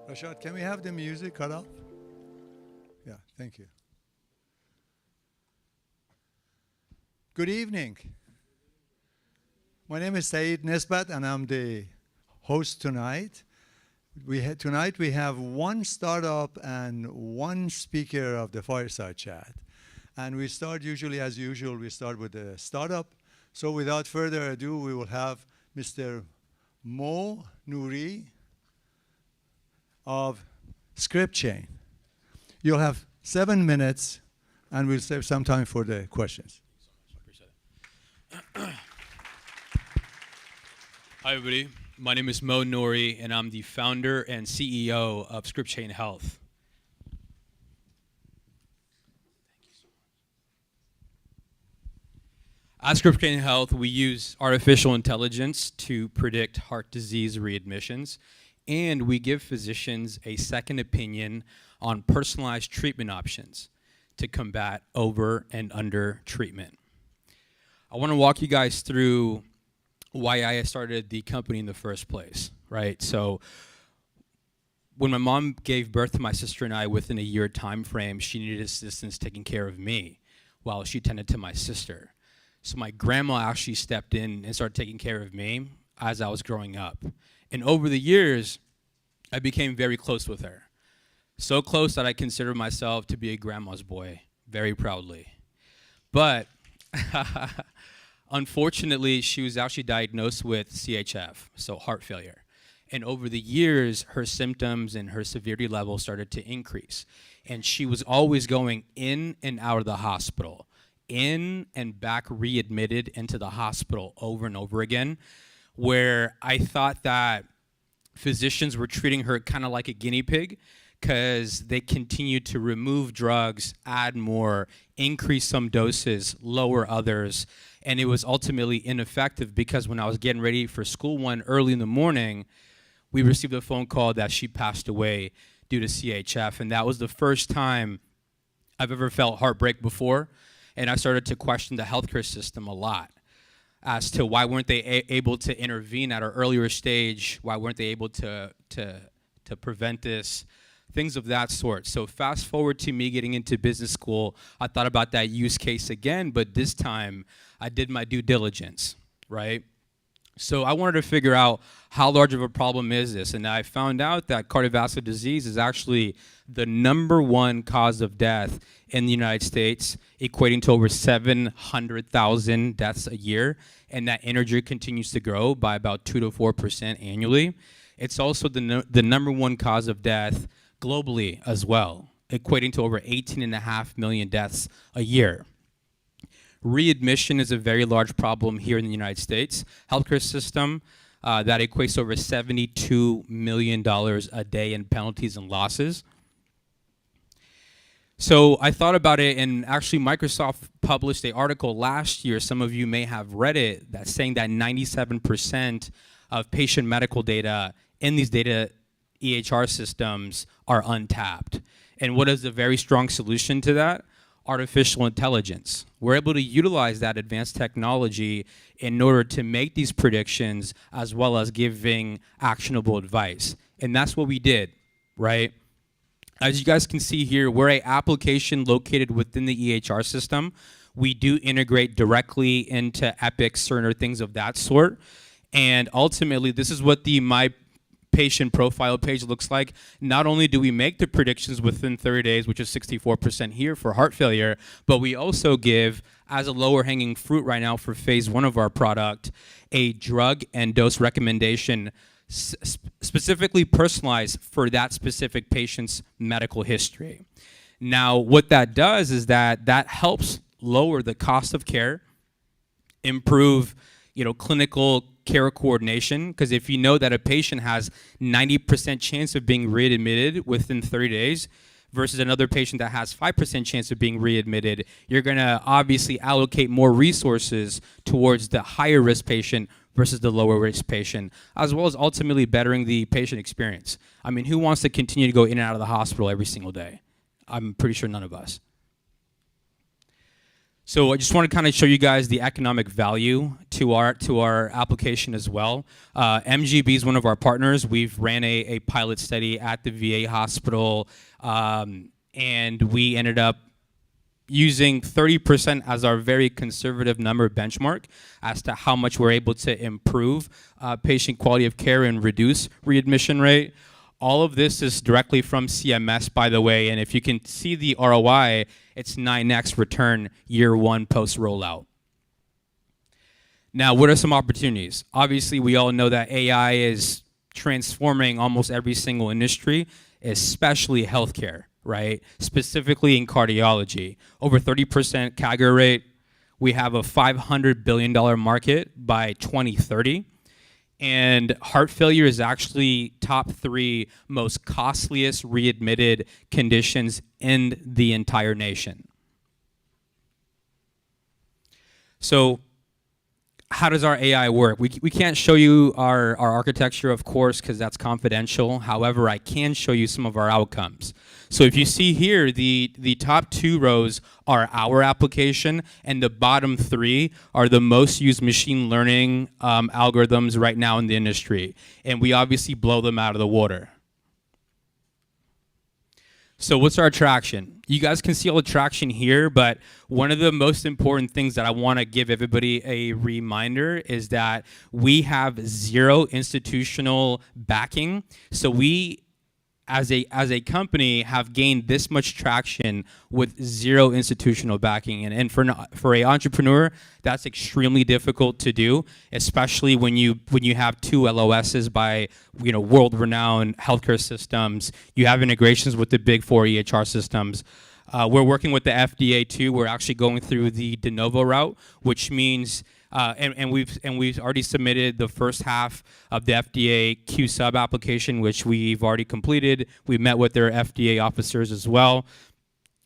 Rashad, can we have the music cut off? Yeah, thank you. Good evening. My name is Saeed Nesbat, and I'm the host tonight. Tonight we have one startup and one speaker of the Fireside chat. And we start usually, as usual, we start with the startup. So without further ado, we will have Mr. Mo Nouri of ScriptChain. You'll have 7 minutes, and we'll save some time for the questions. Hi, everybody. My name is Mo Nouri, and I'm the founder and CEO of ScriptChain Health. At ScriptChain Health, we use artificial intelligence to predict heart disease readmissions, and we give physicians a second opinion on personalized treatment options to combat over and under treatment. I want to walk you guys through why I started the company in the first place, right? So when my mom gave birth to my sister and I within a year time frame, she needed assistance taking care of me while she tended to my sister. So my grandma actually stepped in and started taking care of me as I was growing up. And over the years, I became very close with her. So close that I consider myself to be a grandma's boy, very proudly. But unfortunately, she was actually diagnosed with CHF, so heart failure. And over the years, her symptoms and her severity level started to increase. And she was always going in and out of the hospital, in and back readmitted into the hospital over and over again, where I thought that physicians were treating her kind of like a guinea pig because they continued to remove drugs, add more, increase some doses, lower others, and it was ultimately ineffective because when I was getting ready for school one early in the morning, we received a phone call that she passed away due to CHF, and that was the first time I've ever felt heartbreak before, and I started to question the healthcare system a lot as to why weren't they able to intervene at an earlier stage, why weren't they able to prevent this, things of that sort. So fast forward to me getting into business school, I thought about that use case again, but this time I did my due diligence, right? So I wanted to figure out how large of a problem is this, and I found out that cardiovascular disease is actually the #1 cause of death in the United States, equating to over 700,000 deaths a year, and that energy continues to grow by about 2 to 4% annually. It's also the #1 cause of death globally as well, equating to over 18.5 million deaths a year. Readmission is a very large problem here in the United States. Healthcare system that equates to over $72 million a day in penalties and losses. So I thought about it, and actually Microsoft published an article last year, some of you may have read it, that's saying that 97% of patient medical data in these data EHR systems are untapped. And what is a very strong solution to that? Artificial intelligence. We're able to utilize that advanced technology in order to make these predictions as well as giving actionable advice. And that's what we did, right? As you guys can see here, we're an application located within the EHR system. We do integrate directly into Epic, Cerner, things of that sort. And ultimately, this is what the My Patient Profile page looks like. Not only do we make the predictions within 30 days, which is 64% here for heart failure, but we also give, as a lower hanging fruit right now for phase 1 of our product, a drug and dose recommendation specifically personalized for that specific patient's medical history. Now, what that does is that helps lower the cost of care, improve, clinical care coordination, because if you know that a patient has 90% chance of being readmitted within 30 days versus another patient that has 5% chance of being readmitted, you're going to obviously allocate more resources towards the higher risk patient versus the lower risk patient, as well as ultimately bettering the patient experience. I mean, who wants to continue to go in and out of the hospital every single day? I'm pretty sure none of us. So I just want to kind of show you guys the economic value to our application as well. MGB is one of our partners. We've ran a pilot study at the VA hospital, and we ended up using 30% as our very conservative number benchmark as to how much we're able to improve patient quality of care and reduce readmission rate. All of this is directly from CMS, by the way, and if you can see the ROI, it's 9x return year one post rollout. Now, what are some opportunities? Obviously, we all know that AI is transforming almost every single industry, especially healthcare, right? Specifically in cardiology. Over 30% CAGR rate. We have a $500 billion market by 2030. And heart failure is actually top 3 most costliest readmitted conditions in the entire nation. So how does our AI work? We can't show you our architecture, of course, because that's confidential. However, I can show you some of our outcomes. So if you see here, the top 2 rows are our application, and the bottom 3 are the most used machine learning algorithms right now in the industry. And we obviously blow them out of the water. So what's our traction? You guys can see all the traction here, but one of the most important things that I want to give everybody a reminder is that we have 0 institutional backing. So we, as a company, have gained this much traction with 0 institutional backing. And for an entrepreneur, that's extremely difficult to do, especially when you have 2 LOSs by world-renowned healthcare systems. You have integrations with the big 4 EHR systems. We're working with the FDA too. We're actually going through the de novo route, which means and we've already submitted the first half of the FDA Q-Sub application, which we've already completed. We met with their FDA officers as well.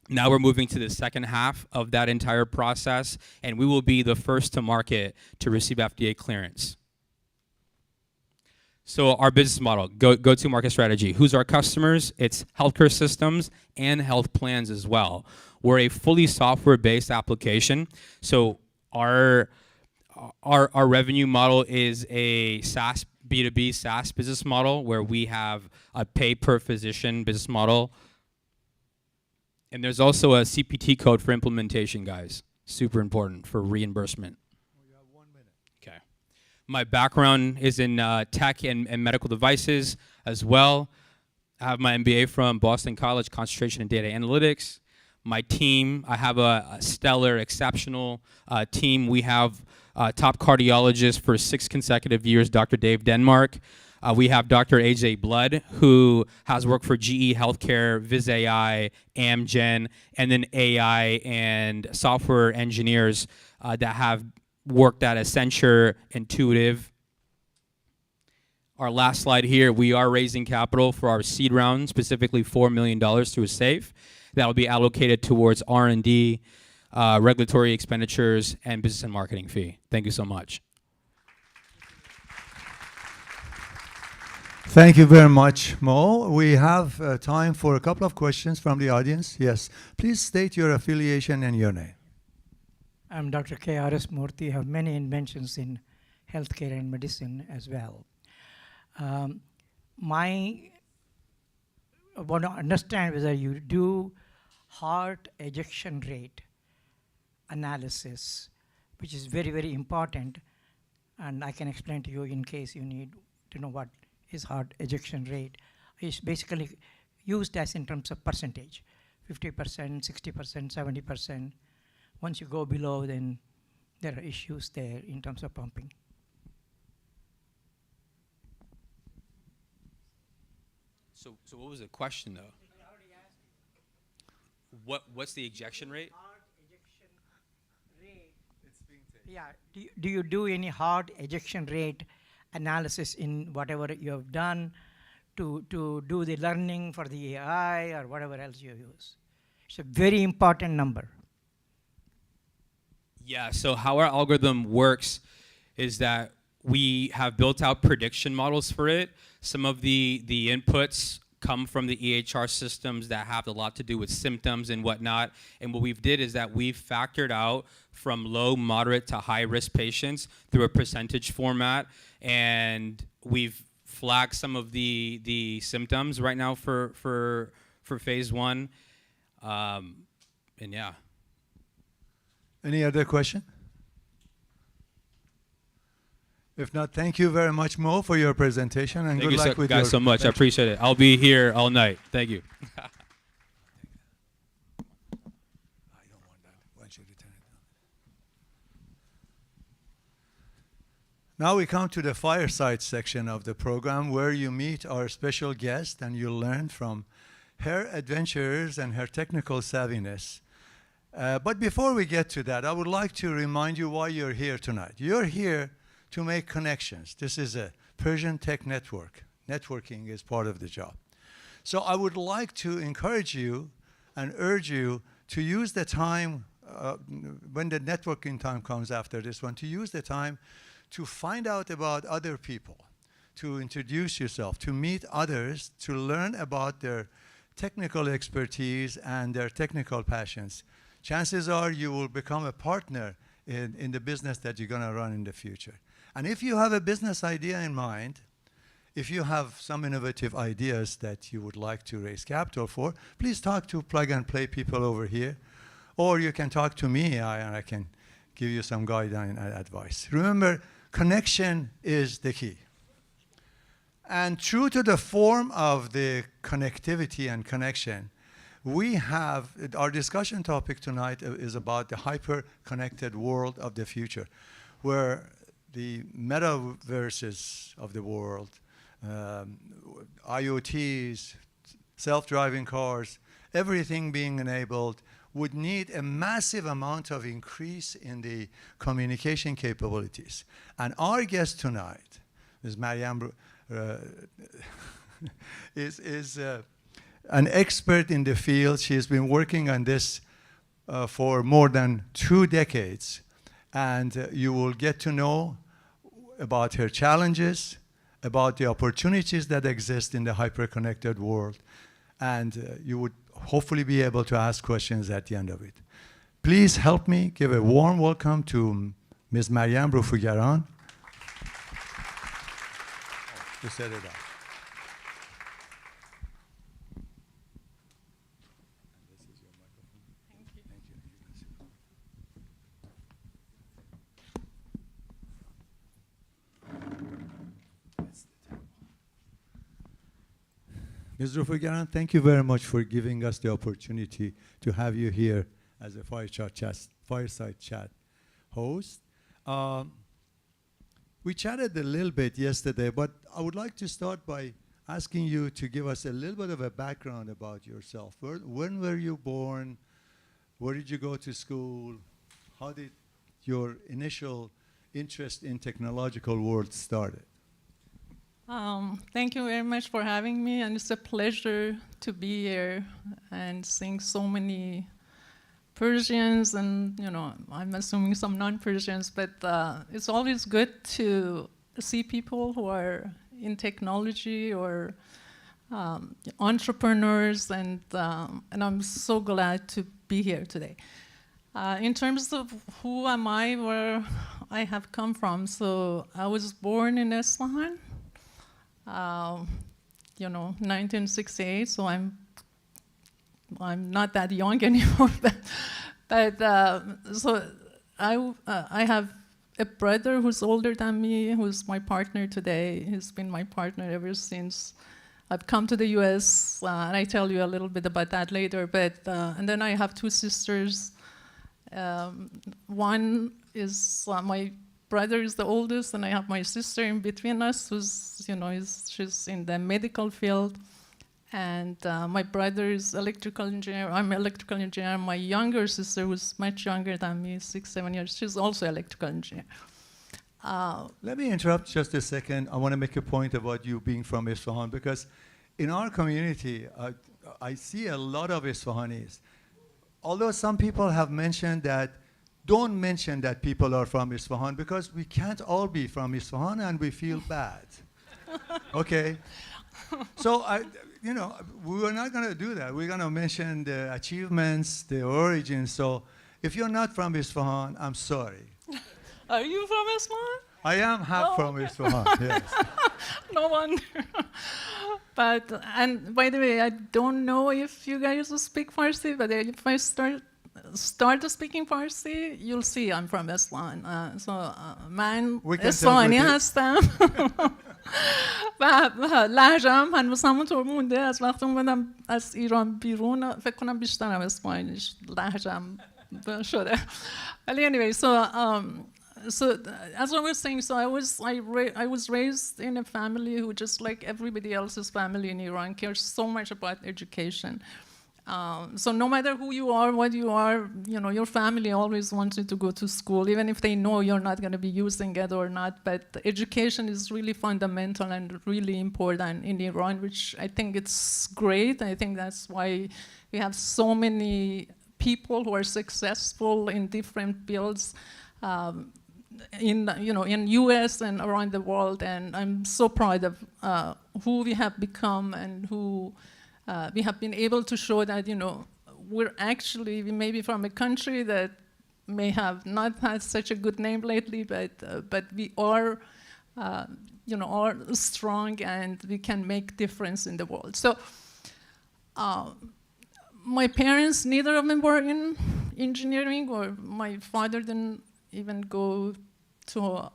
Now we're moving to the second half of that entire process, and we will be the first to market to receive FDA clearance. So our business model, go-to-market strategy. Who's our customers? It's healthcare systems and health plans as well. We're a fully software-based application. So our revenue model is a SaaS, B2B SaaS business model where we have a pay per physician business model. And there's also a CPT code for implementation, guys. Super important for reimbursement. We have 1 minute. Okay. My background is in tech and medical devices as well. I have my MBA from Boston College, concentration in data analytics. My team, I have a stellar, exceptional team. We have top cardiologist for 6 consecutive years, Dr. Dave Denmark. We have Dr. AJ Blood, who has worked for GE Healthcare, Viz.ai, Amgen, and then AI and software engineers that have worked at Accenture, Intuitive. Our last slide here, we are raising capital for our seed round, specifically $4 million through a SAFE. That will be allocated towards R&D, regulatory expenditures, and business and marketing fee. Thank you so much. Thank you very much, Mo. We have time for a couple of questions from the audience. Yes, please state your affiliation and your name. I'm Dr. K.R.S. Murthy. I have many inventions in healthcare and medicine as well. I want to understand whether you do heart ejection rate analysis, which is very, very important, and I can explain to you in case you need to know what is heart ejection rate. It's basically used as in terms of percentage, 50%, 60%, 70%. Once you go below, then there are issues there in terms of pumping. So what was the question, though? What's the ejection rate? Heart ejection rate. Yeah. Do you do any heart ejection rate analysis in whatever you have done to do the learning for the AI or whatever else you use? It's a very important number. Yeah, so how our algorithm works is that we have built out prediction models for it. Some of the inputs come from the EHR systems that have a lot to do with symptoms and whatnot. And what we've did is that we've factored out from low, moderate to high risk patients through a percentage format. And we've flagged some of the symptoms right now for phase one. And yeah. Any other question? If not, thank you very much, Mo, for your presentation, and Thank good you luck with your guys so much. I appreciate it. I'll be here all night. Thank you. I don't want that. Why don't you return it now? Now we come to the Fireside section of the program, where you meet our special guest and you learn from her adventures and her technical savviness. But before we get to that, I would like to remind you why you're here tonight. You're here to make connections. This is a Persian tech network. Networking is part of the job. So I would like to encourage you and urge you to use the time, when the networking time comes after this one, to use the time to find out about other people, to introduce yourself, to meet others, to learn about their technical expertise and their technical passions. Chances are you will become a partner in the business that you're going to run in the future. And if you have a business idea in mind, if you have some innovative ideas that you would like to raise capital for, please talk to Plug and Play people over here. Or you can talk to me, and I can give you some guidance and advice. Remember, connection is the key. And true to the form of the connectivity and connection, we have, our discussion topic tonight is about the hyper-connected world of the future, where the metaverses of the world, IoTs, self-driving cars, everything being enabled, would need a massive amount of increase in the communication capabilities. And our guest tonight is Maryam, is an expert in the field. She has been working on this for more than 2 decades. And you will get to know about her challenges, about the opportunities that exist in the hyper-connected world. And you would hopefully be able to ask questions at the end of it. Please help me give a warm welcome to Ms. Maryam Rofougaran. To set it up. Ms. Rofougaran, thank you very much for giving us the opportunity to have you here as a Fireside Chat host. We chatted a little bit yesterday, but I would like to start by asking you to give us a little bit of a background about yourself. When were you born? Where did you go to school? How did your initial interest in technological world started? Thank you very much for having me, and it's a pleasure to be here and seeing so many Persians and, I'm assuming some non-Persians, but it's always good to see people who are in technology or entrepreneurs, and I'm so glad to be here today. In terms of who am I, where I have come from, so I was born in Isfahan, 1968, so I'm not that young anymore, but so I have a brother who's older than me, who's my partner today. He's been my partner ever since I've come to the US, and I tell you a little bit about that later, but, and then I have 2 sisters. One is my brother is the oldest, and I have my sister in between us, who's, she's in the medical field. And my brother is electrical engineer. I'm electrical engineer. My younger sister, who's much younger than me, 6, 7 years, she's also electrical engineer. Let me interrupt just a second. I want to make a point about you being from Isfahan, because in our community, I see a lot of Isfahanis. Although some people have mentioned that, don't mention that people are from Isfahan, because we can't all be from Isfahan and we feel bad. Okay? So you know, we were not going to do that. We're going to mention the achievements, the origins. So if you're not from Isfahan, I'm sorry. Are you from Isfahan? I am half from Isfahan, yes. No wonder. But, and by the way, I don't know if you guys speak Farsi, but if I start speaking Farsi, you'll see I'm from Isfahan. من اصفهانی هستم و لهجه‌ام هنوز همونطور مونده. از وقتی اومدم از ایران بیرون فکر کنم بیشترم اسپانیش لهجه‌ام شده. But anyway, so as I was saying, so I was raised in a family who, just like everybody else's family in Iran, cares so much about education. So no matter who you are, what you are, you know, your family always wants you to go to school, even if they know you're not going to be using it or not. But education is really fundamental and really important in Iran, which I think it's great. I think that's why we have so many people who are successful in different fields. In U.S. and around the world, and I'm so proud of who we have become and who we have been able to show that, you know, we may be from a country that may have not had such a good name lately, but we are, are strong and we can make difference in the world. So my parents, neither of them were in engineering, or my father didn't even go to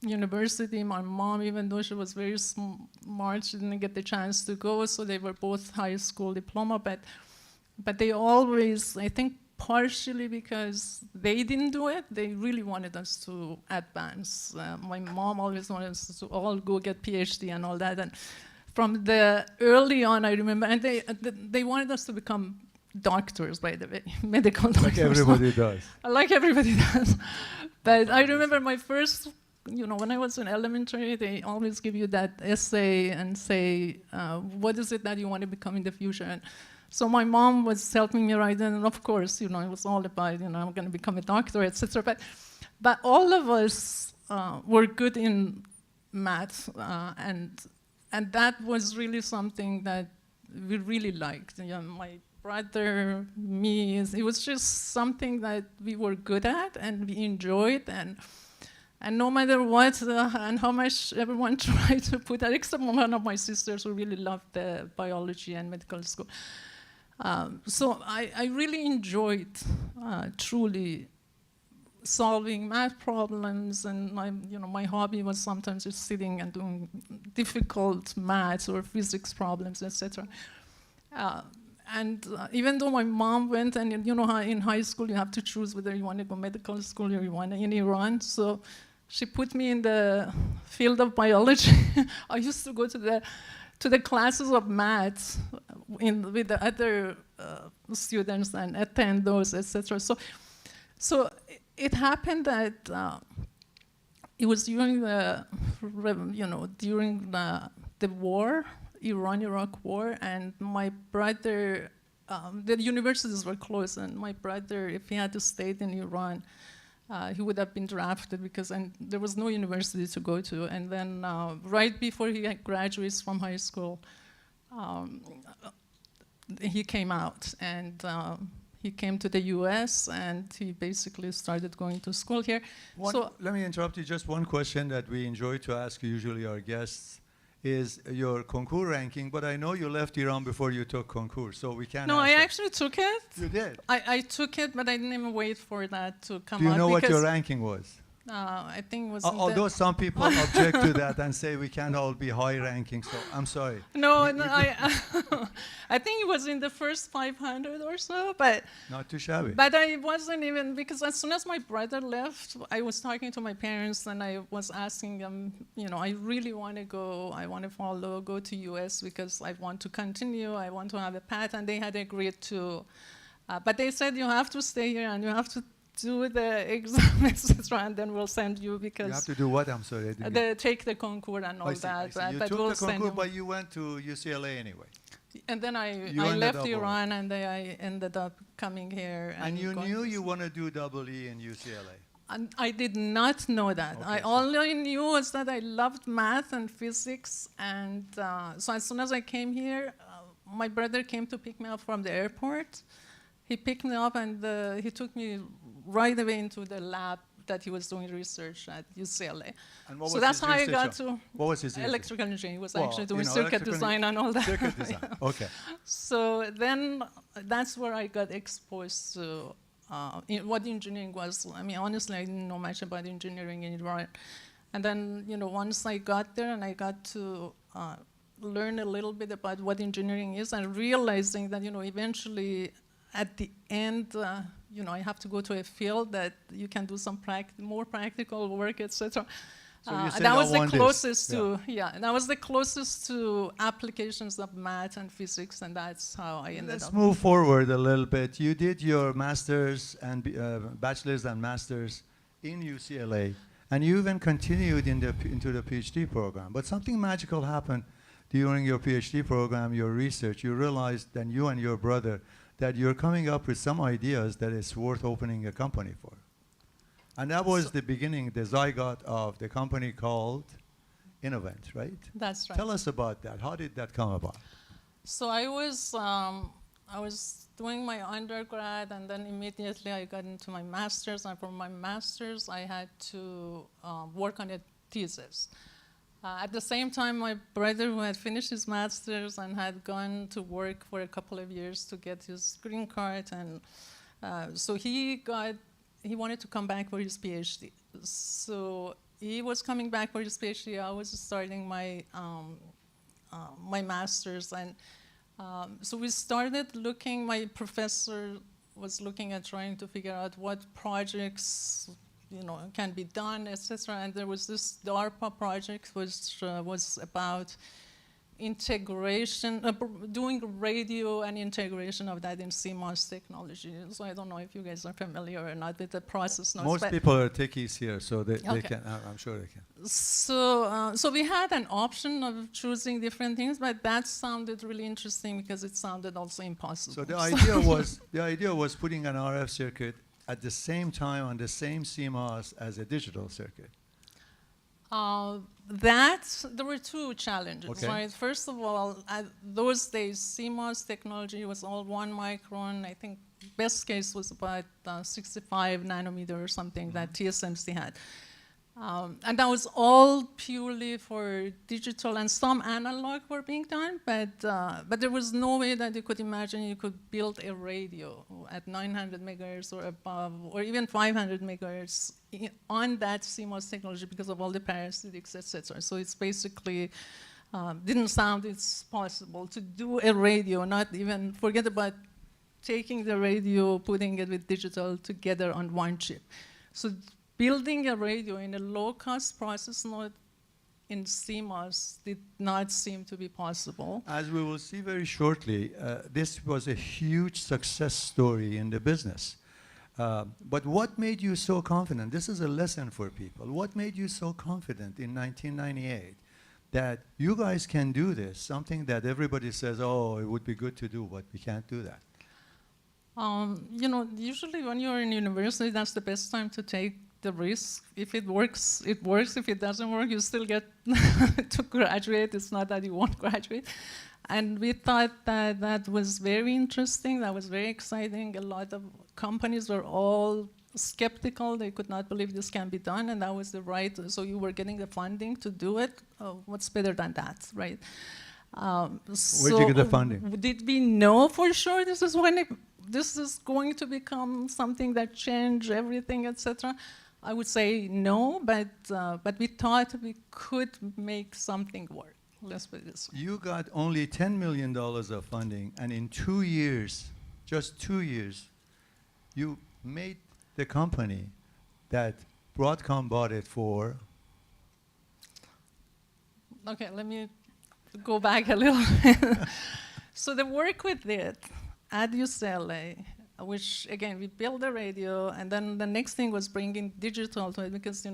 university. My mom, even though she was very smart, she didn't get the chance to go, so they were both high school diploma, but they always, I think partially because they didn't do it, they really wanted us to advance. My mom always wanted us to all go get PhD and all that, and from the early on, I remember, and they wanted us to become doctors, by the way, medical doctors. Like everybody does. Like everybody does. But I remember my first, when I was in elementary, they always give you that essay and say, what is it that you want to become in the future? And so my mom was helping me write, and of course, it was all about, I'm going to become a doctor, etc. But all of us were good in math, and that was really something that we really liked. My brother, me, it was just something that we were good at and we enjoyed, and no matter what and how much everyone tried to put that, except one of my sisters who really loved the biology and medical school. So I really enjoyed truly solving math problems, and my hobby was sometimes just sitting and doing difficult maths or physics problems, etc. And even though my mom went, and you know how in high school you have to choose whether you want to go medical school or you want to in Iran, so she put me in the field of biology. I used to go to the classes of maths with the other students and attend those, etc. So it happened that it was during the war, Iran-Iraq war, and my brother, the universities were closed, and my brother, if he had to stay in Iran, he would have been drafted and there was no university to go to. And then right before he graduates from high school, he came out, and he came to the US, and he basically started going to school here. Let me interrupt you. Just one question that we enjoy to ask usually our guests is your concours ranking, but I know you left Iran before you took concours, so we can't. No, I actually took it. You did? I took it, but I didn't even wait for that to come out. Do you know what your ranking was? I think it was. Although some people object to that and say we can't all be high ranking, so I'm sorry. No, I think it was in the first 500 or so, but not too shabby. But I wasn't even, because as soon as my brother left, I was talking to my parents and I was asking them, I really want to go. I want to go to US because I want to continue. I want to have a path, and they had agreed to. But they said you have to stay here and you have to do the exam, etc., and then we'll send you because you have to do what? I'm sorry. Take the concours and all that. You took the concours, but you went to UCLA anyway. And then I left Iran, and then I ended up coming here. And you knew you want to do double E in UCLA? And I did not know that. Okay, All I knew was that I loved math and physics, and so as soon as I came here, my brother came to pick me up from the airport. He picked me up and he took me right away into the lab that he was doing research at UCLA. And what So was that's his how I research got on? to What was his research? electrical engineering. He was Well, actually doing you know, circuit electrical design and all that. Circuit design. Okay. So then that's where I got exposed to what engineering was. I mean, honestly, I didn't know much about engineering in Iran. And then, once I got there and I got to learn a little bit about what engineering is, and realizing that, eventually at the end, I have to go to a field that you can do some more practical work, etc. So you say that was the one closest this. to, that was the closest to applications of math and physics, and that's how I ended Let's up. move forward a little bit. You did your master's and bachelor's and master's in UCLA, and you even continued into the PhD program. But something magical happened during your PhD program, your research. You realized that you and your brother that you're coming up with some ideas that it's worth opening a company for. And that was the beginning, the zygote of the company called Innovent, right? That's right. Tell us about that. How did that come about? So I was doing my undergrad, and then immediately I got into my master's. And for my master's, I had to work on a thesis. At the same time, my brother, who had finished his master's and had gone to work for a couple of years to get his green card, and so he wanted to come back for his PhD. So he was coming back for his PhD. I was starting my my master's, and so we started looking. My professor was looking at trying to figure out what projects can be done, etc. And there was this DARPA project, which was about integration, doing radio and integration of that in CMOS technology. So I don't know if you guys are familiar or not with the process notes. Most people are techies here, so they Okay. can. I'm sure they can. So we had an option of choosing different things, but that sounded really interesting because it sounded also impossible. So the idea was putting an RF circuit at the same time on the same CMOS as a digital circuit. There were two challenges, Okay. right? First of all, at those days, CMOS technology was all 1 micron. I think best case was about 65 nanometer or something that TSMC had. And that was all purely for digital, and some analog were being done, but there was no way that you could imagine you could build a radio at 900 megahertz or above, or even 500 megahertz on that CMOS technology because of all the parasitics, etc. So it's basically didn't sound it's possible to do a radio, not even forget about taking the radio, putting it with digital together on one chip. So building a radio in a low-cost process node in CMOS did not seem to be possible. As we will see very shortly, this was a huge success story in the business. But what made you so confident? This is a lesson for people. What made you so confident in 1998 that you guys can do this, something that everybody says, oh, it would be good to do, but we can't do that? Usually when you're in university, that's the best time to take the risk. If it works, it works. If it doesn't work, you still get to graduate. It's not that you won't graduate. And we thought that that was very interesting. That was very exciting. A lot of companies were all skeptical. They could not believe this can be done, and that was the right. So you were getting the funding to do it. What's better than that, right? Where'd you get the funding? Did we know for sure this is going to become something that changed everything, etc.? I would say no, but we thought we could make something work. Let's put it this way. You got only $10 million of funding, and in 2 years, just 2 years, you made the company that Broadcom bought it for. Okay, let me go back a little bit. So the work we did at UCLA, which again we built the radio, and then the next thing was bringing digital to it, because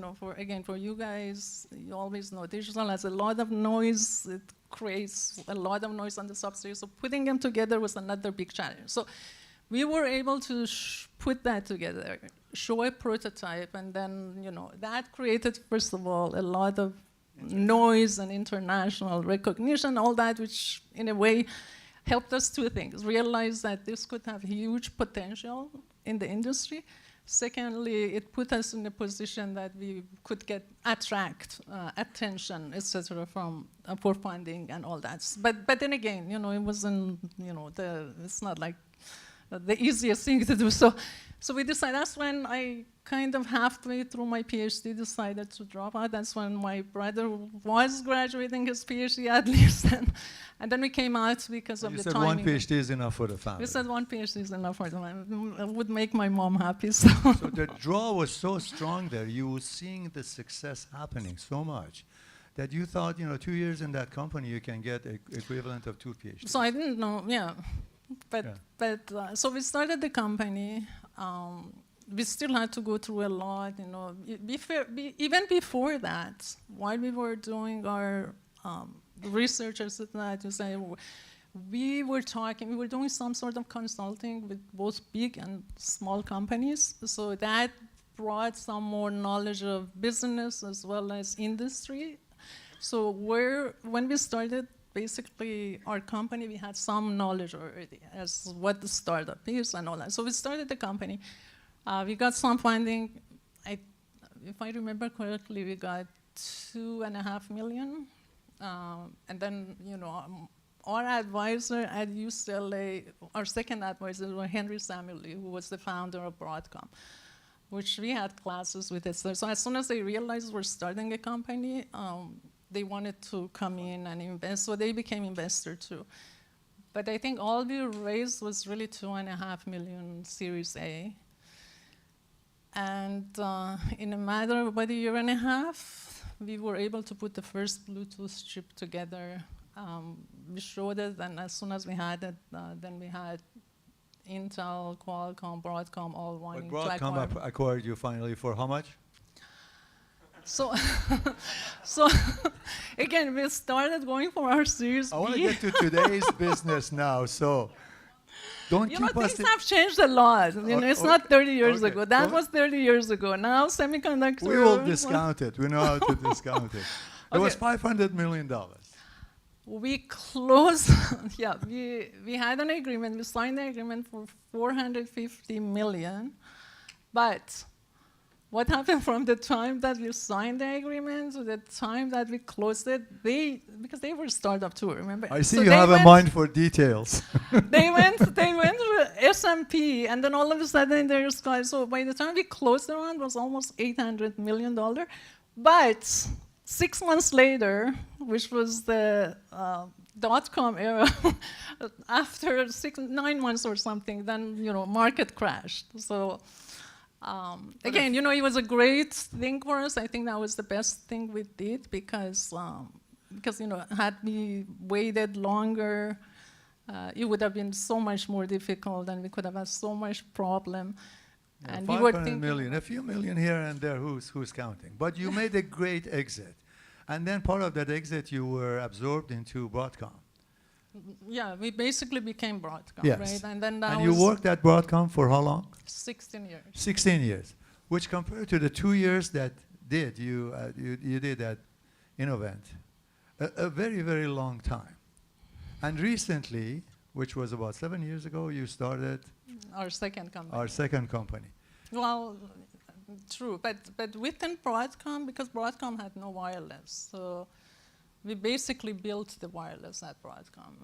for you guys, you always know digital has a lot of noise. It creates a lot of noise on the substrate. So putting them together was another big challenge. So we were able to put that together, show a prototype, and then, that created, first of all, a lot of noise and international recognition, all that, which in a way helped us two things. Realize that this could have huge potential in the industry. Secondly, it put us in a position that we could attract attention, etc., for funding and all that. But then again, it wasn't, it's not like the easiest thing to do. So we decided, that's when I kind of halfway through my PhD decided to drop out. That's when my brother was graduating his PhD at least. And then we came out because of the timing. You said one PhD is enough for the family. We said one PhD is enough for the family. It would make my mom happy. So the draw was so strong there. You were seeing the success happening so much that you thought, 2 years in that company, you can get equivalent of 2 PhDs. So I didn't know, so we started the company. We still had to go through a lot, even before that, while we were doing our research, we were doing some sort of consulting with both big and small companies. So that brought some more knowledge of business as well as industry. So when we started, basically, our company, we had some knowledge already as what the startup is and all that. So we started the company. We got some funding. If I remember correctly, we got $2.5 million. And then, our advisor at UCLA, our second advisor was Henry Samueli, who was the founder of Broadcom, which we had classes with. So as soon as they realized we're starting a company, they wanted to come in and invest, so they became investor too. But I think all we raised was really $2.5 million Series A. And in a matter of about a year and a half, we were able to put the first Bluetooth chip together. We showed it, and as soon as we had it, then we had Intel, Qualcomm, Broadcom all wanting to acquire. But Broadcom acquired you finally for how much? So again, we started going for our Series B. I want to get to today's business now, so don't keep us... Things have changed a lot. It's not 30 years ago. That was 30 years ago. Now semiconductor... We will discount it. We know how to discount it. It was $500 million. We closed, we had an agreement. We signed the agreement for $450 million, but what happened from the time that we signed the agreement to the time that we closed it, because they were a startup too, remember? I see you have a mind for details. They went to S&P, and then all of a sudden there's guys. So by the time we closed the round, it was almost $800 million. But 6 months later, which was the dot-com era, after 9 months or something, then market crashed. So. Again, it was a great thing for us. I think that was the best thing we did because had we waited longer, it would have been so much more difficult, and we could have had so much problem. Yeah, and 500 million, a few million here and there. Who's counting? But you made a great exit, and then part of that exit, you were absorbed into Broadcom. Yeah, we basically became Broadcom, yes. Right? And then you worked at Broadcom for how long? 16 years. 16 years, which compared to the 2 years that you did at Innovent, a very, very long time. And recently, which was about 7 years ago, you started our second company. Our second company. Well, true, but within Broadcom, because Broadcom had no wireless, so we basically built the wireless at Broadcom.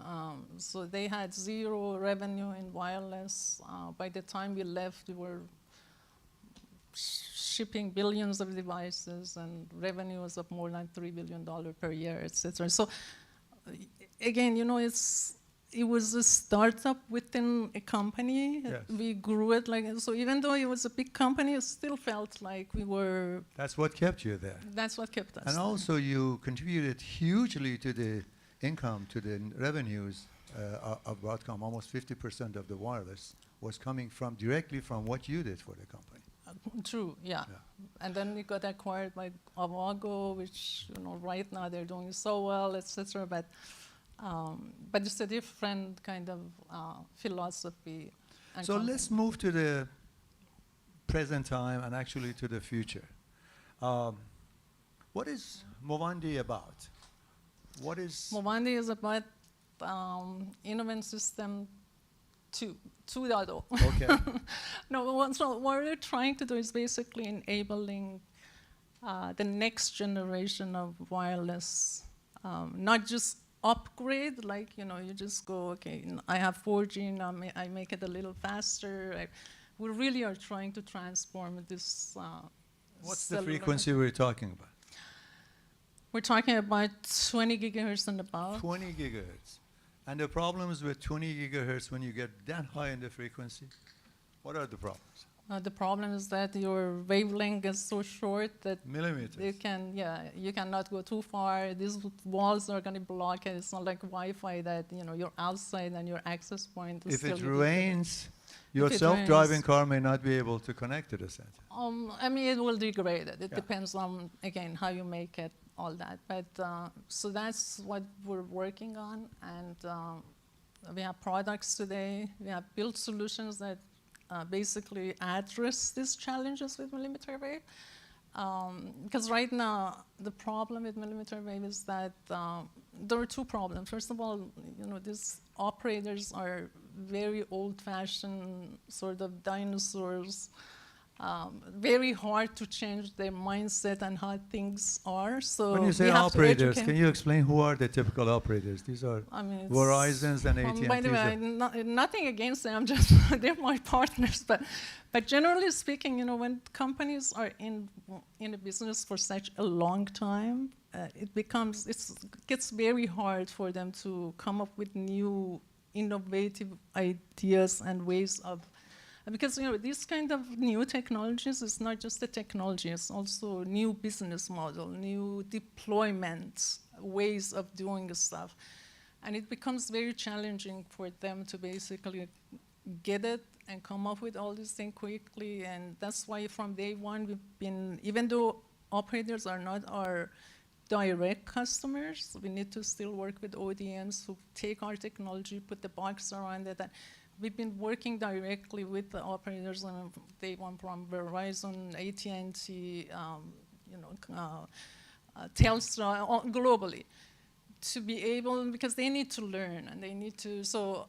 So they had zero revenue in wireless. By the time we left, we were shipping billions of devices, and revenue was of more than $3 billion per year, etc. So again, it was a startup within a company. Yes. We grew it so even though it was a big company, it still felt like we were... That's what kept you there. That's what kept us. And also you contributed hugely to the income, to the revenues of Broadcom. Almost 50% of the wireless was coming directly from what you did for the company. True, yeah. And then we got acquired by Avago, which right now they're doing so well, etc. But it's a different kind of philosophy. So let's move to the present time and actually to the future. What is Movandi about? What is Movandi is about Innovation System 2.0. okay? No, so what we're trying to do is basically enabling the next generation of wireless, not just upgrade, like, you know, you just go, okay, I have 4G, now I make it a little faster. We really are trying to transform this. What's the frequency we're talking about? We're talking about 20 gigahertz and above. 20 gigahertz. And the problems with 20 gigahertz when you get that high in the frequency, what are the problems? The problem is that your wavelength is so short that Millimeters. you cannot go too far. These walls are going to block it. It's not like Wi-Fi that, you know, you're outside and your access point is If still it rains, your If it self-driving rains. car may not be able to connect to the center. I mean, it will degrade it. It Yeah. depends on, again, how you make it, all that. But so that's what we're working on. And we have products today. We have built solutions that basically address these challenges with millimeter wave. Because right now, the problem with millimeter wave is that there are two problems. First of all, you know, these operators are very old-fashioned, sort of dinosaurs. Very hard to change their mindset and how things are. So When you say we have to operators, educate- can you explain who are the typical operators? These are I mean, it's- Verizons and AT&Ts. By the way, nothing against them. I'm just they're my partners. But generally speaking, you know, when companies are in a business for such a long time, it gets very hard for them to come up with new, innovative ideas and ways of. Because, you know, these kind of new technologies is not just the technology, it's also new business model, new deployments, ways of doing stuff. And it becomes very challenging for them to basically get it and come up with all these things quickly. And that's why from day one, we've been, even though operators are not our direct customers, we need to still work with ODMs who take our technology, put the box around it. And we've been working directly with the operators on day one from Verizon, AT&T, Telstra, globally, to be able, because they need to learn and they need to, so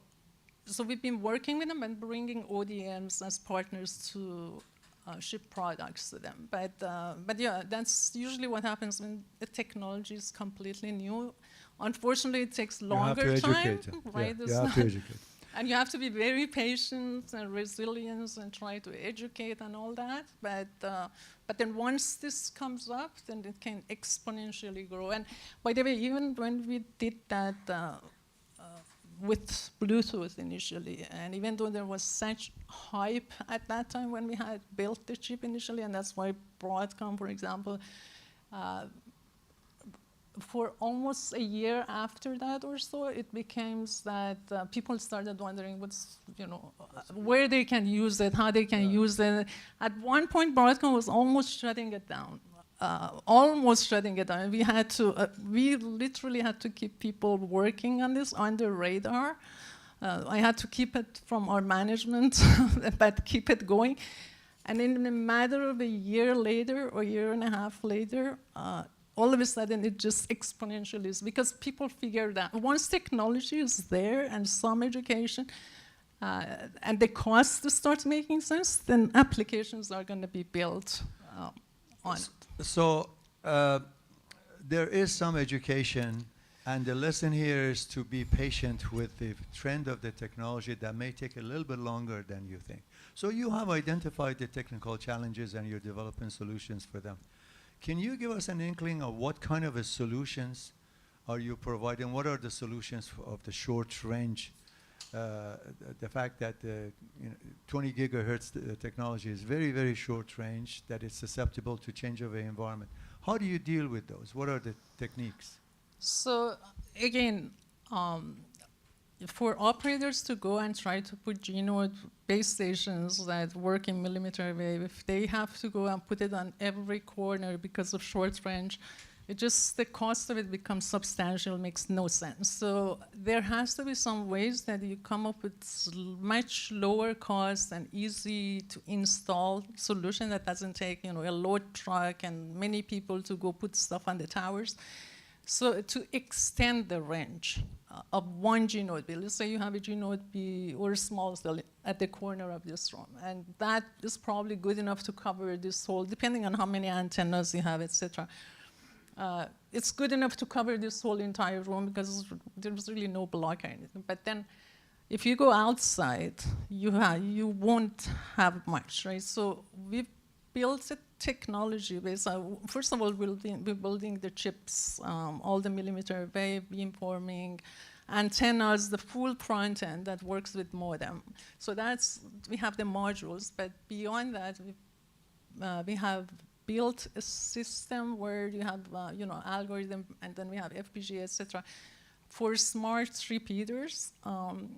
we've been working with them and bringing ODMs as partners to ship products to them. But yeah, that's usually what happens when the technology is completely new. Unfortunately, it takes longer time, right? Yeah, you have to educate. And you have to be very patient and resilient and try to educate and all that. But then once this comes up, then it can exponentially grow. And by the way, even when we did that with Bluetooth initially, and even though there was such hype at that time when we had built the chip initially, and that's why Broadcom, for example, for almost a year after that or so, it became that people started wondering what's, you know, where they can use it, how they can use it. At one point, Broadcom was almost shutting it down. We had to, we literally had to keep people working on this under radar. I had to keep it from our management, but keep it going. And in a matter of a year later, or a year and a half later, all of a sudden it just exponentially is, because people figure that once technology is there and some education, and the cost starts making sense, then applications are going to be built on it. So there is some education, and the lesson here is to be patient with the trend of the technology that may take a little bit longer than you think. So you have identified the technical challenges and you're developing solutions for them. Can you give us an inkling of what kind of solutions are you providing? What are the solutions of the short range? The fact that 20 gigahertz technology is very, very short range, that it's susceptible to change of the environment. How do you deal with those? What are the techniques? So again, for operators to go and try to put G-node base stations that work in millimeter wave, if they have to go and put it on every corner because of short range, It just, the cost of it becomes substantial, makes no sense. So there has to be some ways that you come up with much lower cost and easy to install solution that doesn't take, a load truck and many people to go put stuff on the towers. So to extend the range of one G-Node B, let's say you have a G-Node B or a small cell at the corner of this room, and that is probably good enough to cover this whole, depending on how many antennas you have, etc. It's good enough to cover this whole entire room because there's really no block or anything. But then if you go outside, you won't have much, right? So we've built a technology base. First of all, we're building the chips, all the millimeter wave, beamforming, antennas, the full front end that works with modem. So we have the modules, but beyond that, we have built a system where you have, algorithm, and then we have FPGA, etc., for smart repeaters,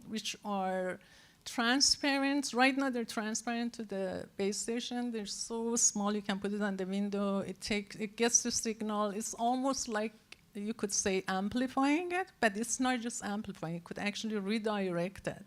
which are transparent. Right now, they're transparent to the base station. They're so small, you can put it on the window. It gets the signal. It's almost like you could say amplifying it, but it's not just amplifying. It could actually redirect it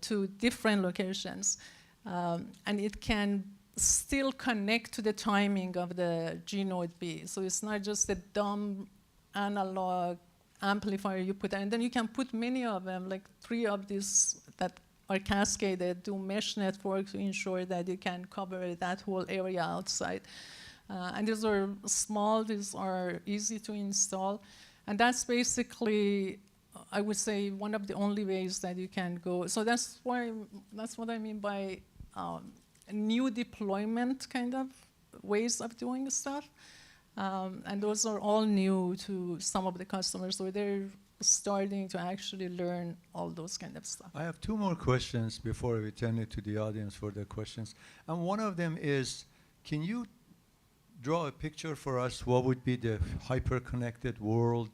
to different locations, and it can still connect to the timing of the G-Node B. So it's not just a dumb analog amplifier you put, and then you can put many of them, like 3 of these that are cascaded, do mesh network to ensure that you can cover that whole area outside. And these are small, these are easy to install. And that's basically, I would say, one of the only ways that you can go. So that's what I mean by new deployment kind of ways of doing stuff. And those are all new to some of the customers, so they're starting to actually learn all those kind of stuff. I have 2 more questions before we turn it to the audience for their questions. And one of them is, can you draw a picture for us what would be the hyper-connected world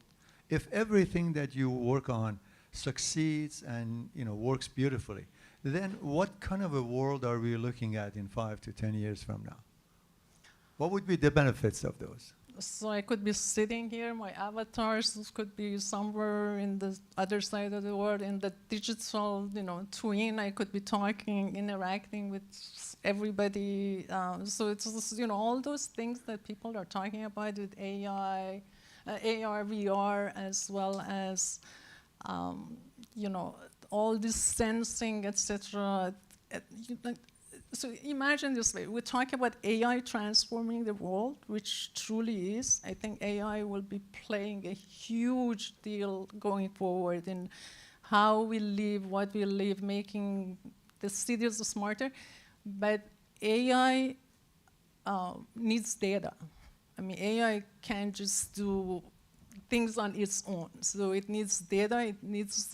if everything that you work on succeeds and works beautifully? Then what kind of a world are we looking at in 5 to 10 years from now? What would be the benefits of those? So I could be sitting here, my avatars could be somewhere in the other side of the world, in the digital, twin. I could be talking, interacting with everybody. So it's just, all those things that people are talking about with AI, AR, VR, as well as, all this sensing, etc. So imagine this way, we talk about AI transforming the world, which truly is. I think AI will be playing a huge deal going forward in how we live, what we live, making the cities smarter. But AI needs data. I mean, AI can't just do things on its own. So it needs data, it needs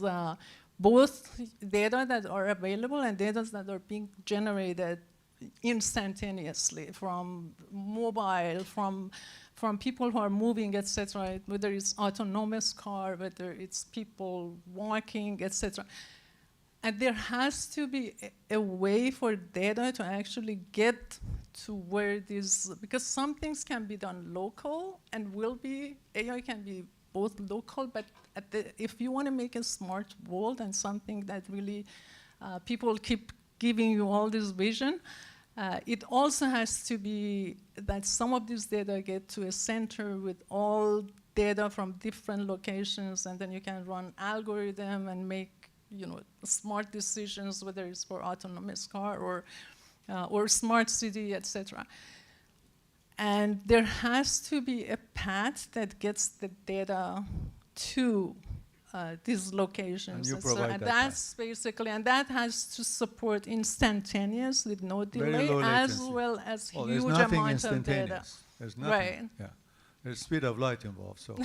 both data that are available and data that are being generated instantaneously from mobile, from people who are moving, etc., whether it's autonomous car, whether it's people walking, etc. And there has to be a way for data to actually get to where this, because some things can be done local and will be, AI can be both local, but if you want to make a smart world and something that really people keep giving you all this vision, it also has to be that some of this data get to a center with all data from different locations, and then you can run algorithm and make smart decisions, whether it's for autonomous car or smart city, etc. And there has to be a path that gets the data to these locations. And you provide that that's basically, and that has to support instantaneous with no delay, as well as huge amount of data. There's nothing. Right. Yeah. There's speed of light involved. So.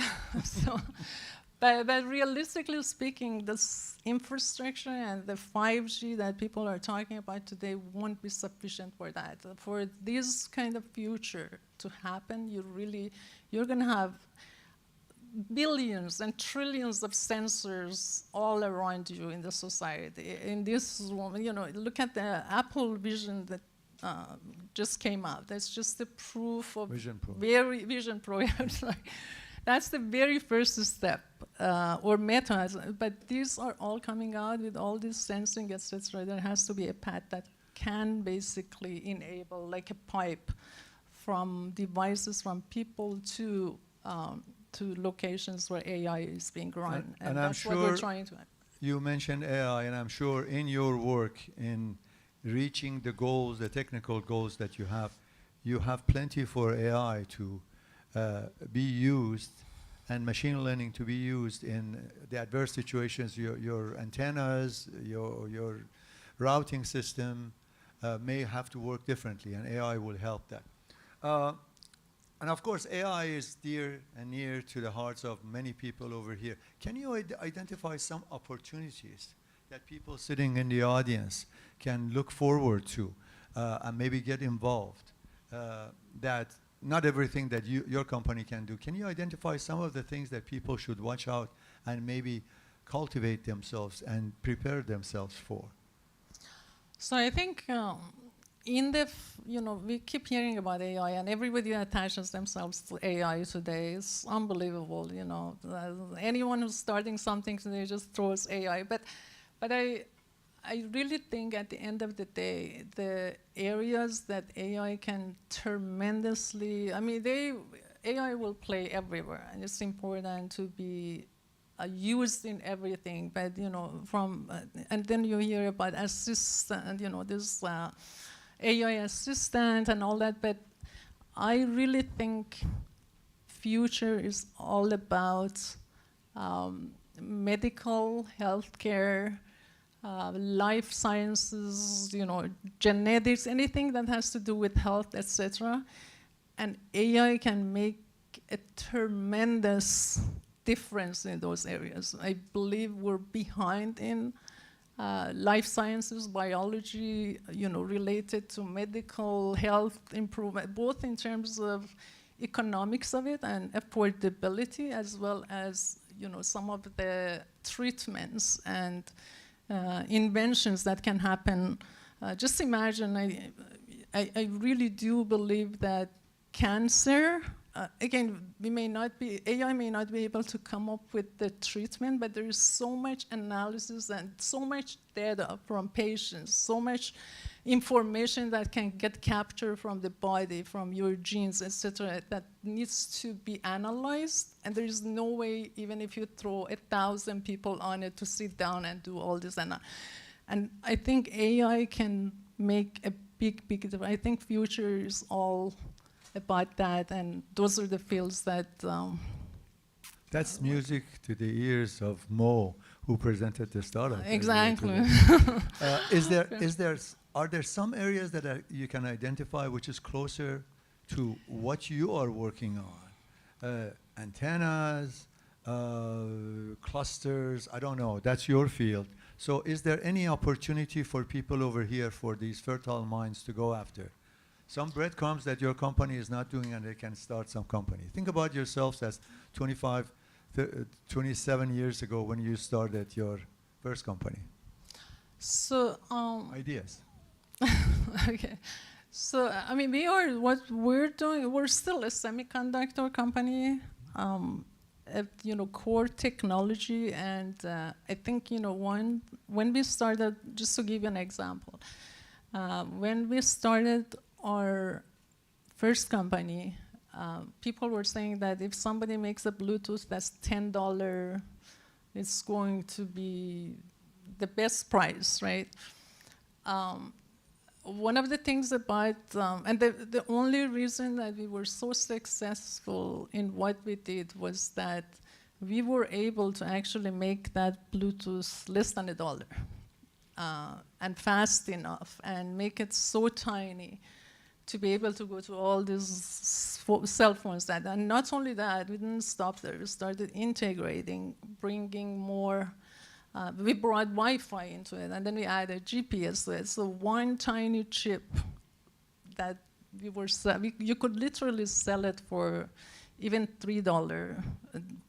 But realistically speaking, this infrastructure and the 5G that people are talking about today won't be sufficient for that. For this kind of future to happen, you're going to have billions and trillions of sensors all around you in the society. In this room, look at the Apple Vision that just came out. That's just the proof of Vision Pro. Vision Pro. Yeah, sorry. That's the very first step, or Meta. But these are all coming out with all this sensing, etc. There has to be a path that can basically enable, like a pipe, from devices, from people to locations where AI is being run, and I'm that's what sure we're trying to. you mentioned AI, and I'm sure in your work in reaching the goals, the technical goals that you have plenty for AI to be used and machine learning to be used in the adverse situations. Your antennas, your routing system may have to work differently, and AI will help that. And of course, AI is dear and near to the hearts of many people over here. Can you identify some opportunities that people sitting in the audience can look forward to and maybe get involved? That not everything that your company can do. Can you identify some of the things that people should watch out and maybe cultivate themselves and prepare themselves for? So I think we keep hearing about AI, and everybody attaches themselves to AI today. It's unbelievable, anyone who's starting something today just throws AI. But I really think at the end of the day, the areas that AI can tremendously, AI will play everywhere, and it's important to be used in everything. But and then you hear about assistant, this AI assistant and all that. But I really think future is all about medical, healthcare, life sciences, genetics, anything that has to do with health, etc. And AI can make a tremendous difference in those areas. I believe we're behind in life sciences, biology, related to medical health improvement, both in terms of economics of it and affordability, as well as some of the treatments and inventions that can happen. Just imagine, I really do believe that cancer, again, AI may not be able to come up with the treatment, but there is so much analysis and so much data from patients, so much information that can get captured from the body, from your genes, etc., that needs to be analyzed. And there is no way, even if you throw 1,000 people on it, to sit down and do all this. And I think AI can make a big difference. I think future is all about that, and those are the fields that... That's music to the ears of Mo, who presented the startup. Exactly. Are there some areas that you can identify which is closer to what you are working on? Antennas, clusters, I don't know, that's your field. So is there any opportunity for people over here for these fertile minds to go after? Some breadcrumbs that your company is not doing, and they can start some company. Think about yourselves as 27 years ago when you started your first company. So ideas. Okay. So what we're doing, we're still a semiconductor company, core technology, and I think when we started, just to give you an example, when we started our first company, people were saying that if somebody makes a Bluetooth that's $10, it's going to be the best price, right? One of the things about, and the only reason that we were so successful in what we did was that we were able to actually make that Bluetooth less than $1 and fast enough and make it so tiny to be able to go to all these cell phones. And not only that, we didn't stop there. We started integrating, bringing more. We brought Wi-Fi into it, and then we added GPS to it. So one tiny chip that you could literally sell it for even $3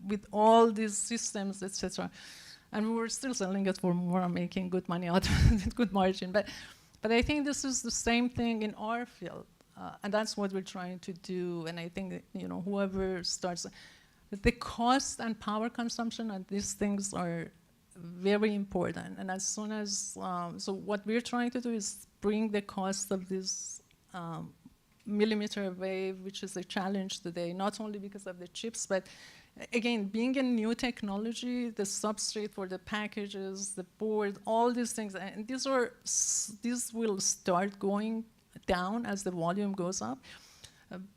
with all these systems, etc. And we were still selling it for more and making good money out of it, good margin. But But I think this is the same thing in our field, and that's what we're trying to do. And I think that, whoever starts, the cost and power consumption and these things are very important. And as soon as, so what we're trying to do is bring the cost of this millimeter wave, which is a challenge today, not only because of the chips, but again, being a new technology, the substrate for the packages, the board, all these things, and these will start going down as the volume goes up.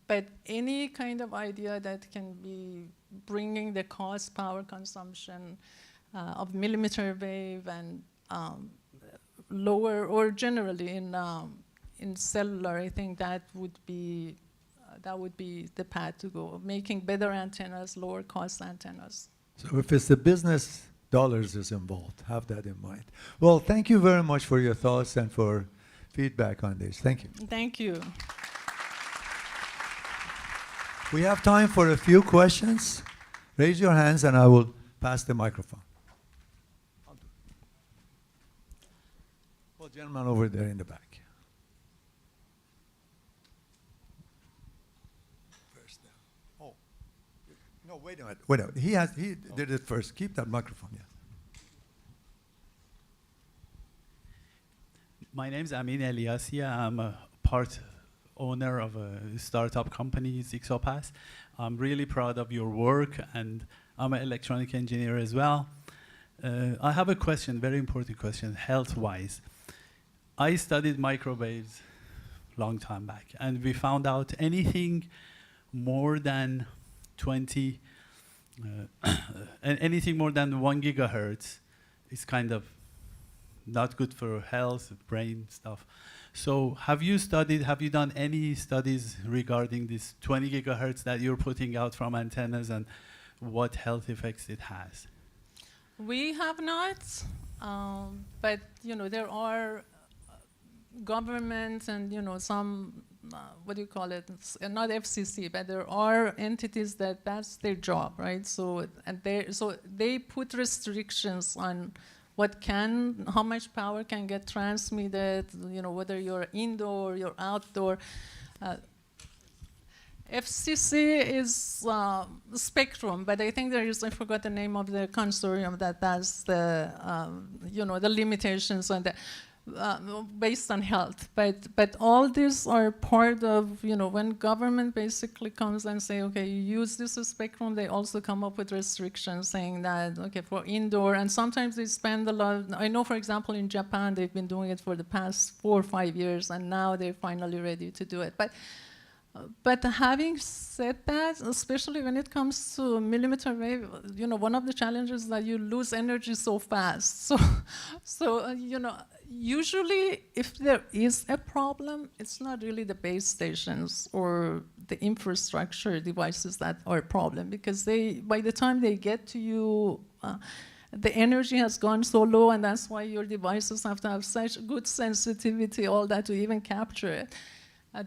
But any kind of idea that can be bringing the cost, power consumption of millimeter wave and lower, or generally in cellular, I think that would be the path to go, making better antennas, lower cost antennas. So if it's the business, dollars is involved. Have that in mind. Well, thank you very much for your thoughts and for feedback on this. Thank you. Thank you. We have time for a few questions. Raise your hands and I will pass the microphone. Well, gentleman over there in the back. No, wait a minute. He did it first. Keep that microphone, yeah. My name is Amin Eliasia. I'm a part owner of a startup company, Zixopass. I'm really proud of your work, and I'm an electronic engineer as well. I have a question, very important question, health-wise. I studied microwaves long time back, and we found out anything more than 20, anything more than 1 gigahertz is kind of not good for health, brain stuff. So have you done any studies regarding this 20 gigahertz that you're putting out from antennas and what health effects it has? We have not, but there are governments and some what do you call it? It's not FCC, but there are entities that's their job, right? So they put restrictions on how much power can get transmitted. Whether you're indoor, you're outdoor. FCC is Spectrum, but I think I forgot the name of the consortium that does the the limitations on the. Based on health, but all these are part of when government basically comes and say, okay, you use this spectrum, they also come up with restrictions saying that, okay, for indoor, and sometimes they spend a lot. I know, for example, in Japan they've been doing it for the past 4 or 5 years, and now they're finally ready to do it. But having said that, especially when it comes to millimeter wave, one of the challenges is that you lose energy so fast. So usually if there is a problem, it's not really the base stations or the infrastructure devices that are a problem, because by the time they get to you, the energy has gone so low, and that's why your devices have to have such good sensitivity, all that, to even capture it.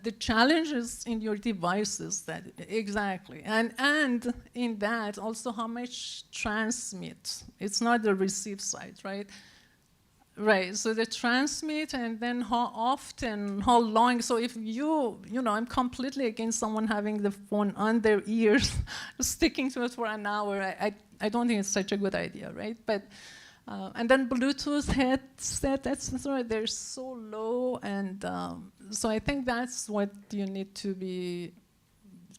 The challenge is in your devices, exactly. And in that, also how much transmit. It's not the receive side, right? Right, so the transmit, and then how often, how long. So if I'm completely against someone having the phone on their ears, sticking to it for an hour. I don't think it's such a good idea, right? But and then Bluetooth headset, etc. They're so low, and so I think that's what you need to be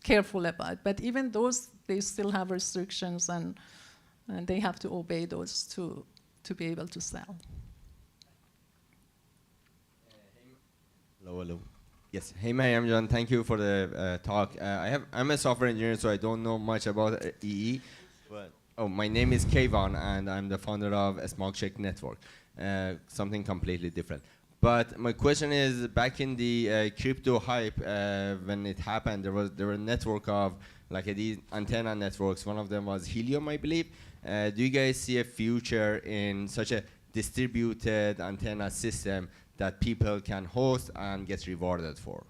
careful about. But even those, they still have restrictions, and they have to obey those to be able to sell. Hello. Yes. Hey, Maryam John. Thank you for the talk. I'm a software engineer, so I don't know much about EE. But my name is Kayvon, and I'm the founder of a Small Check Network. Something completely different. But my question is, back in the crypto hype, when it happened, there were a network of these antenna networks. One of them was Helium, I believe. Do you guys see a future in such a distributed antenna system that people can host and get rewarded for?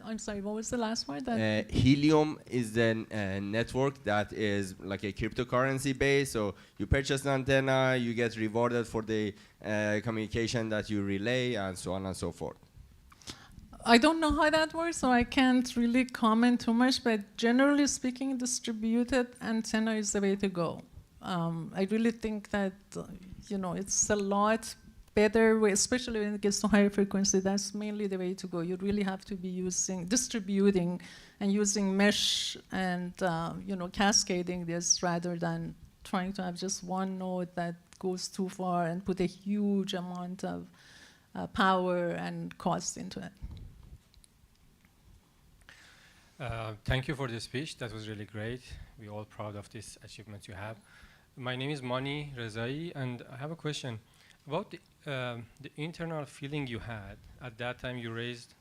I'm sorry, what was the last word? Helium is the network that is like a cryptocurrency base. So you purchase an antenna, you get rewarded for the communication that you relay, and so on and so forth. I don't know how that works, so I can't really comment too much, but generally speaking, distributed antenna is the way to go. I really think that, it's a lot better way, especially when it gets to higher frequency. That's mainly the way to go. You really have to be distributing and using mesh and cascading this rather than trying to have just one node that goes too far and put a huge amount of power and cost into it. Thank you for the speech. That was really great. We're all proud of this achievement you have. My name is Mani Rezai, and I have a question about the internal feeling you had. At that time, you raised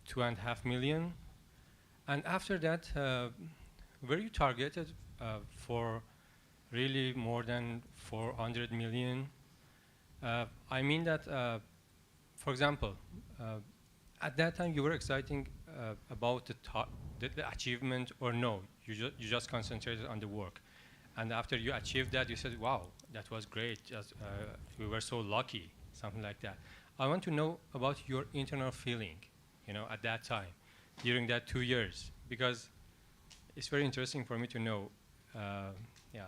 2.5 million. And after that, were you targeted for really more than 400 million? I mean that, for example, at that time, you were exciting about the achievement, or no? You just concentrated on the work. And after you achieved that, you said, wow, that was great. We were so lucky, something like that. I want to know about your internal feeling, at that time, during that 2 years, because it's very interesting for me to know. Yeah.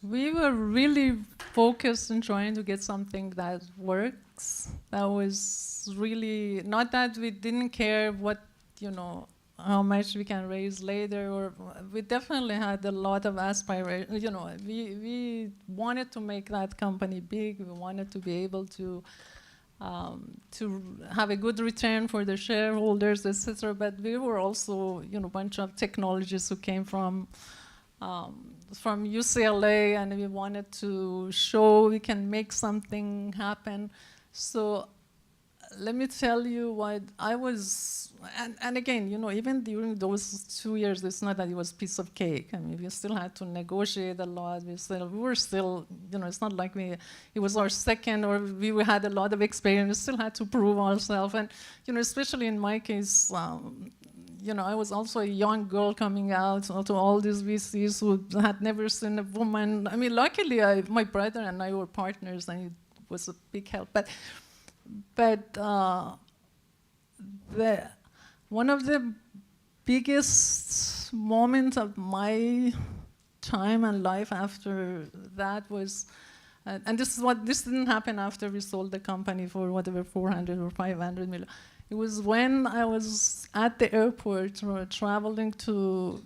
We were really focused on trying to get something that works. That was really, not that we didn't care what, how much we can raise later, or we definitely had a lot of aspirations. We wanted to make that company big. We wanted to be able to have a good return for the shareholders, etc. But we were also, a bunch of technologists who came from UCLA, and we wanted to show we can make something happen. So let me tell you what I was, and again, even during those 2 years, it's not that it was a piece of cake. I mean, we still had to negotiate a lot. We were still, it's not like it was our second, or we had a lot of experience. We still had to prove ourselves. And, especially in my case, I was also a young girl coming out to all these VCs who had never seen a woman. I mean, luckily, my brother and I were partners, and it was a big help. But one of the biggest moments of my time and life after that was, and this didn't happen after we sold the company for whatever 400 or 500 million. It was when I was at the airport traveling to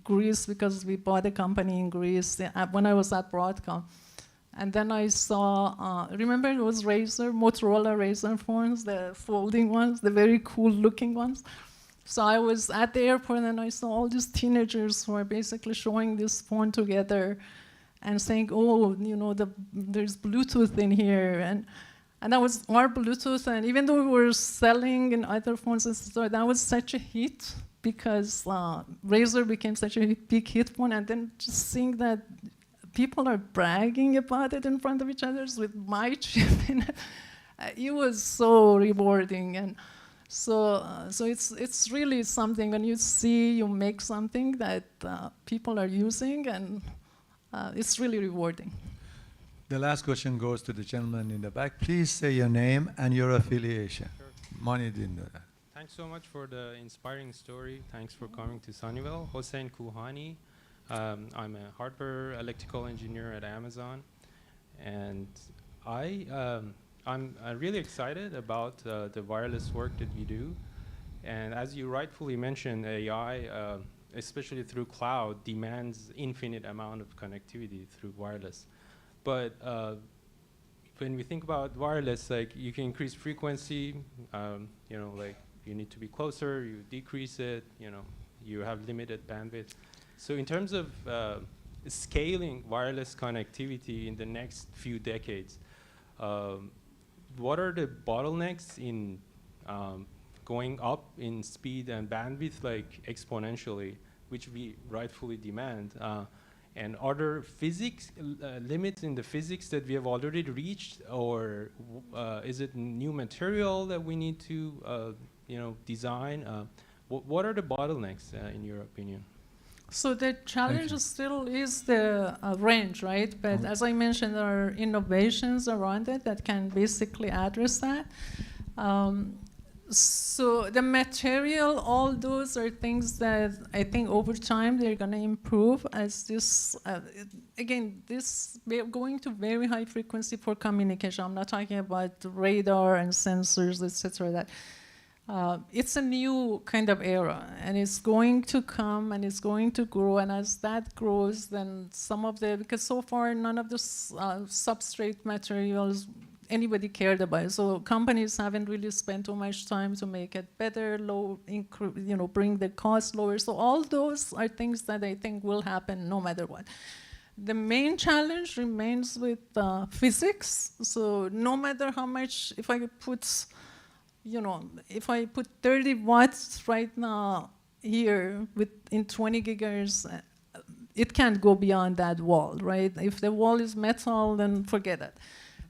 Greece, because we bought a company in Greece when I was at Broadcom. And then I saw, remember those Motorola Razr phones, the folding ones, the very cool looking ones? So I was at the airport and I saw all these teenagers who are basically showing this phone together and saying, oh, there's Bluetooth in here. And that was our Bluetooth. And even though we were selling in other phones, that was such a hit, because Razr became such a big hit phone. And then just seeing that people are bragging about it in front of each other with my chip in it, it was so rewarding. And so it's really something when you make something that people are using, and it's really rewarding. The last question goes to the gentleman in the back. Please say your name and your affiliation. Sure. Mani didn't know that. Thanks so much for the inspiring story. Thanks for coming to Sunnyvale. Hossein Kuhani. I'm a hardware electrical engineer at Amazon, and I'm really excited about the wireless work that we do. And as you rightfully mentioned, AI, especially through cloud, demands infinite amount of connectivity through wireless. But when we think about wireless, like you can increase frequency, like you need to be closer, you decrease it, you have limited bandwidth. So in terms of scaling wireless connectivity in the next few decades, what are the bottlenecks in going up in speed and bandwidth, like exponentially, which we rightfully demand? And are there physics limits in the physics that we have already reached, or is it new material that we need to design. What are the bottlenecks in your opinion? So the challenge still is the range, right? But as I mentioned, there are innovations around it that can basically address that. So the material, all those are things that I think over time they're going to improve as this, again, this going to very high frequency for communication. I'm not talking about radar and sensors, etc. That it's a new kind of era, and it's going to come and it's going to grow. And as that grows, then some of the, because so far none of the substrate materials anybody cared about it. So companies haven't really spent too much time to make it better, bring the cost lower. So all those are things that I think will happen no matter what. The main challenge remains with physics. So no matter how much, if I put 30 watts right now here in 20 gigahertz, it can't go beyond that wall, right? If the wall is metal, then forget it.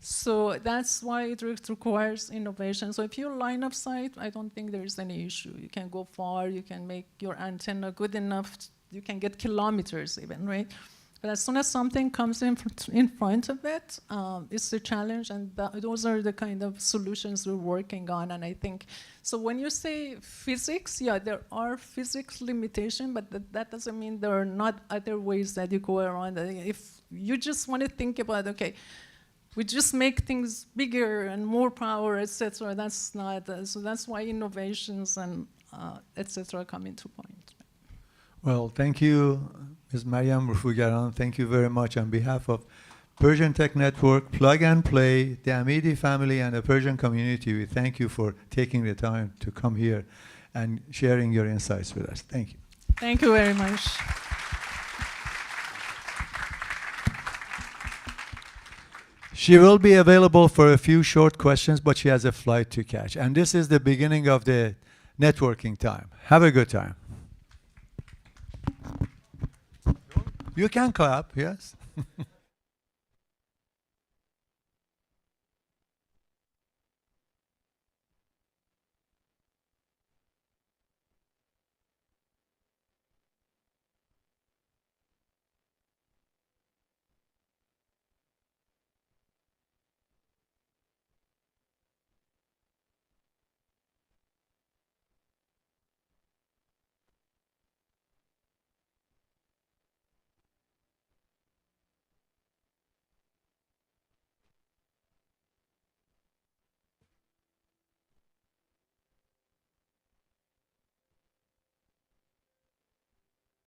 So that's why it requires innovation. So if you line of sight, I don't think there's any issue. You can go far, you can make your antenna good enough, you can get kilometers even, right? But as soon as something comes in front of it, it's a challenge, and those are the kind of solutions we're working on. And I think, so when you say physics, yeah, there are physics limitations, but that doesn't mean there are not other ways that you go around it. If you just want to think about, okay, we just make things bigger and more power, etc. That's not, so that's why innovations and etc. come into point. Well, thank you, Ms. Maryam Rofougaran. Thank you very much on behalf of Persian Tech Network, Plug and Play, the Amidi family, and the Persian community. We thank you for taking the time to come here and sharing your insights with us. Thank you. Thank you very much. She will be available for a few short questions, but she has a flight to catch. And this is the beginning of the networking time. Have a good time. You can clap, yes.